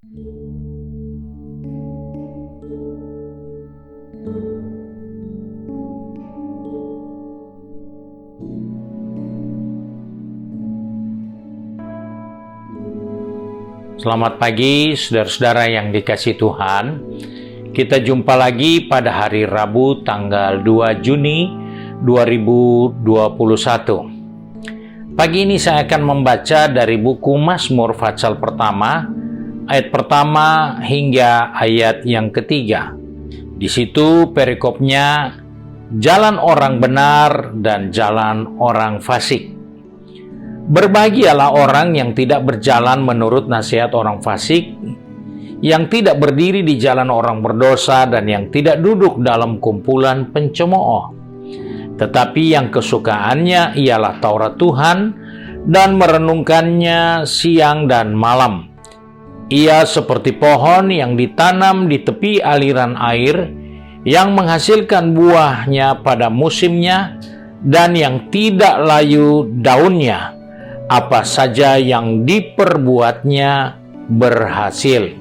Selamat pagi saudara-saudara yang dikasihi Tuhan. Kita jumpa lagi pada hari Rabu tanggal 2 Juni 2021. Pagi ini saya akan membaca dari buku Mazmur pasal pertama, ayat pertama hingga ayat yang ketiga. Di situ perikopnya jalan orang benar dan jalan orang fasik. Berbahagialah orang yang tidak berjalan menurut nasihat orang fasik, yang tidak berdiri di jalan orang berdosa, dan yang tidak duduk dalam kumpulan pencemooh. Tetapi yang kesukaannya ialah Taurat Tuhan, dan merenungkannya siang dan malam. Ia seperti pohon yang ditanam di tepi aliran air, yang menghasilkan buahnya pada musimnya, dan yang tidak layu daunnya. Apa saja yang diperbuatnya berhasil.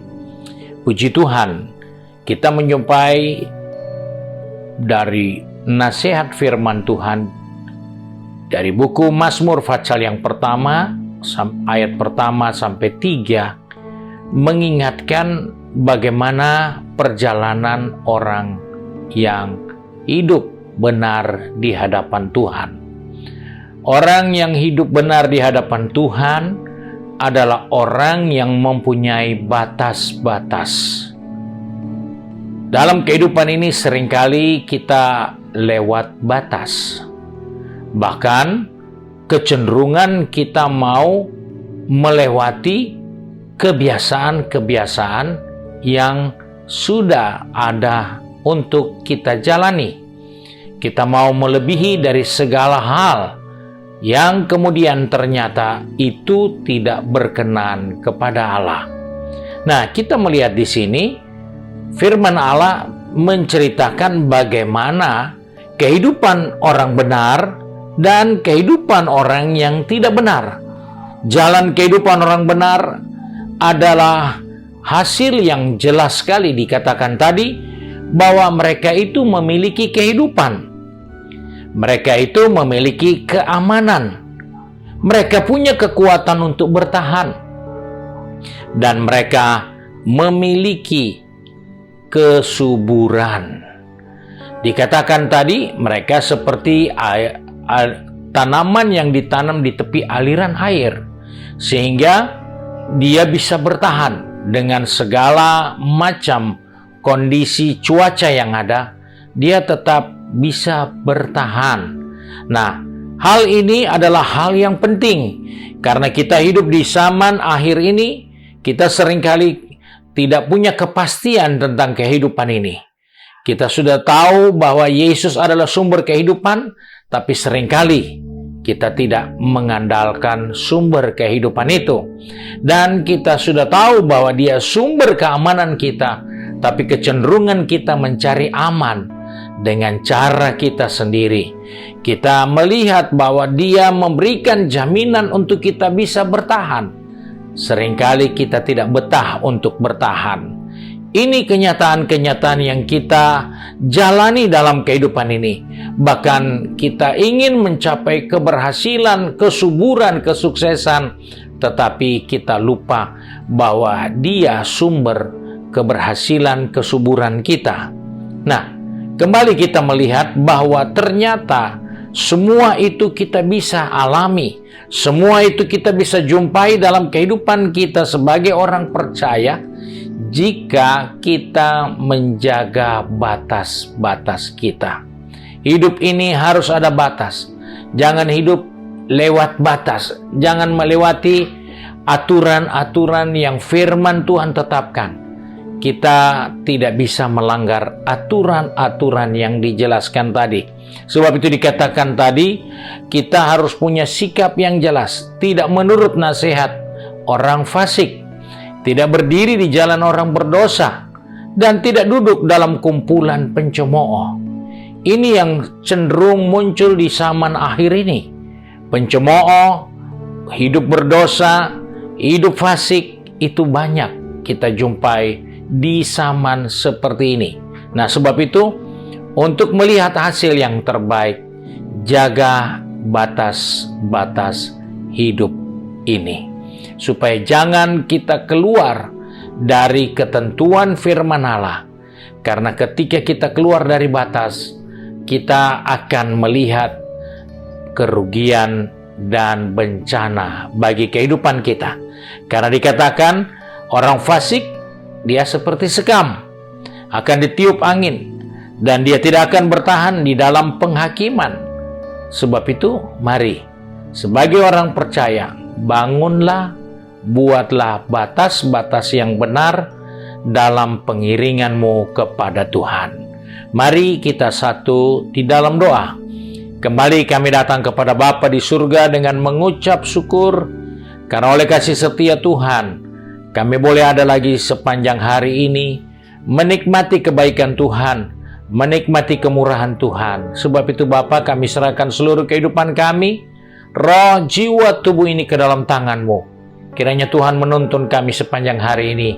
Puji Tuhan, kita menjumpai dari nasihat firman Tuhan dari buku Mazmur pasal yang pertama, ayat pertama sampai 3, mengingatkan bagaimana perjalanan orang yang hidup benar di hadapan Tuhan. Orang yang hidup benar di hadapan Tuhan adalah orang yang mempunyai batas-batas. Dalam kehidupan ini seringkali kita lewat batas. Bahkan kecenderungan kita mau melewati kebiasaan-kebiasaan yang sudah ada untuk kita jalani. Kita mau melebihi dari segala hal yang kemudian ternyata itu tidak berkenan kepada Allah. Nah, kita melihat di sini firman Allah menceritakan bagaimana kehidupan orang benar dan kehidupan orang yang tidak benar. Jalan kehidupan orang benar adalah hasil yang jelas sekali dikatakan tadi bahwa mereka itu memiliki kehidupan. Mereka itu memiliki keamanan. Mereka punya kekuatan untuk bertahan. Dan mereka memiliki kesuburan. Dikatakan tadi, mereka seperti tanaman yang ditanam di tepi aliran air. Sehingga dia bisa bertahan dengan segala macam kondisi cuaca yang ada. Dia tetap bisa bertahan. Nah, hal ini adalah hal yang penting karena kita hidup di zaman akhir ini. Kita seringkali tidak punya kepastian tentang kehidupan ini. Kita sudah tahu bahwa Yesus adalah sumber kehidupan, tapi seringkali kita tidak mengandalkan sumber kehidupan itu. Dan kita sudah tahu bahwa Dia sumber keamanan kita, tapi kecenderungan kita mencari aman dengan cara kita sendiri. Kita melihat bahwa Dia memberikan jaminan untuk kita bisa bertahan. Seringkali kita tidak betah untuk bertahan. Ini kenyataan-kenyataan yang kita jalani dalam kehidupan ini. Bahkan kita ingin mencapai keberhasilan, kesuburan, kesuksesan, tetapi kita lupa bahwa Dia sumber keberhasilan, kesuburan kita. Nah, kembali kita melihat bahwa ternyata semua itu kita bisa alami. Semua itu kita bisa jumpai dalam kehidupan kita sebagai orang percaya jika kita menjaga batas-batas kita. Hidup ini harus ada batas. Jangan hidup lewat batas. Jangan melewati aturan-aturan yang firman Tuhan tetapkan. Kita tidak bisa melanggar aturan-aturan yang dijelaskan tadi. Sebab itu dikatakan tadi, kita harus punya sikap yang jelas, tidak menurut nasihat orang fasik, tidak berdiri di jalan orang berdosa, dan tidak duduk dalam kumpulan pencemooh. Ini yang cenderung muncul di zaman akhir ini. Pencemooh, hidup berdosa, hidup fasik, itu banyak. kita jumpai di zaman seperti ini. Nah, sebab itu, untuk melihat hasil yang terbaik, jaga batas-batas hidup ini. Supaya jangan kita keluar dari ketentuan firman Allah. Karena ketika kita keluar dari batas, kita akan melihat kerugian dan bencana bagi kehidupan kita. Karena dikatakan orang fasik, dia seperti sekam, akan ditiup angin, dan dia tidak akan bertahan di dalam penghakiman. Sebab itu, mari, sebagai orang percaya, bangunlah, buatlah batas-batas yang benar dalam pengiringanmu kepada Tuhan. Mari kita satu di dalam doa. Kembali kami datang kepada Bapa di surga dengan mengucap syukur, karena oleh kasih setia Tuhan, kami boleh ada lagi sepanjang hari ini, menikmati kebaikan Tuhan, menikmati kemurahan Tuhan. Sebab itu Bapa, kami serahkan seluruh kehidupan kami, roh, jiwa, tubuh ini ke dalam tangan-Mu. Kiranya Tuhan menuntun kami sepanjang hari ini,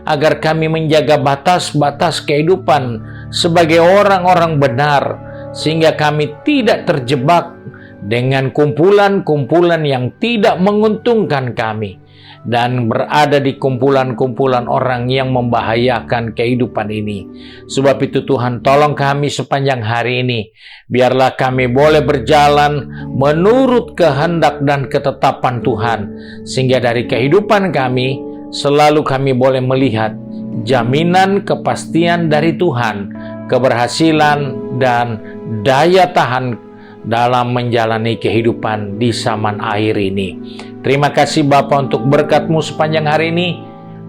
agar kami menjaga batas-batas kehidupan sebagai orang-orang benar, sehingga kami tidak terjebak dengan kumpulan-kumpulan yang tidak menguntungkan kami, dan berada di kumpulan-kumpulan orang yang membahayakan kehidupan ini. Sebab itu Tuhan, tolong kami sepanjang hari ini, biarlah kami boleh berjalan menurut kehendak dan ketetapan Tuhan, sehingga dari kehidupan kami, selalu kami boleh melihat jaminan kepastian dari Tuhan, keberhasilan dan daya tahan dalam menjalani kehidupan di zaman akhir ini. Terima kasih Bapa untuk berkat-Mu sepanjang hari ini.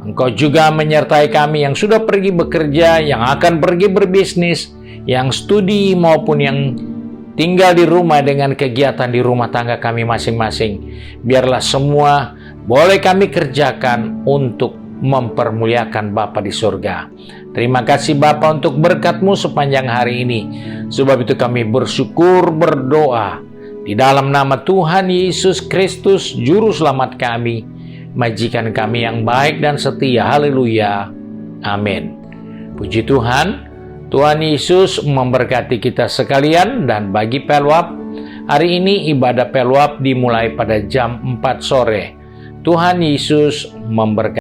Engkau juga menyertai kami yang sudah pergi bekerja, yang akan pergi berbisnis, yang studi maupun yang tinggal di rumah dengan kegiatan di rumah tangga kami masing-masing. Biarlah semua boleh kami kerjakan untuk mempermuliakan Bapa di surga. Terima kasih Bapa untuk berkat-Mu sepanjang hari ini. Sebab itu kami bersyukur, berdoa di dalam nama Tuhan Yesus Kristus, Juru Selamat kami, majikan kami yang baik dan setia. Haleluya. Amin. Puji Tuhan, Tuhan Yesus memberkati kita sekalian. Dan bagi Peluap, hari ini ibadah Peluap dimulai pada jam 4 sore. Tuhan Yesus memberkati.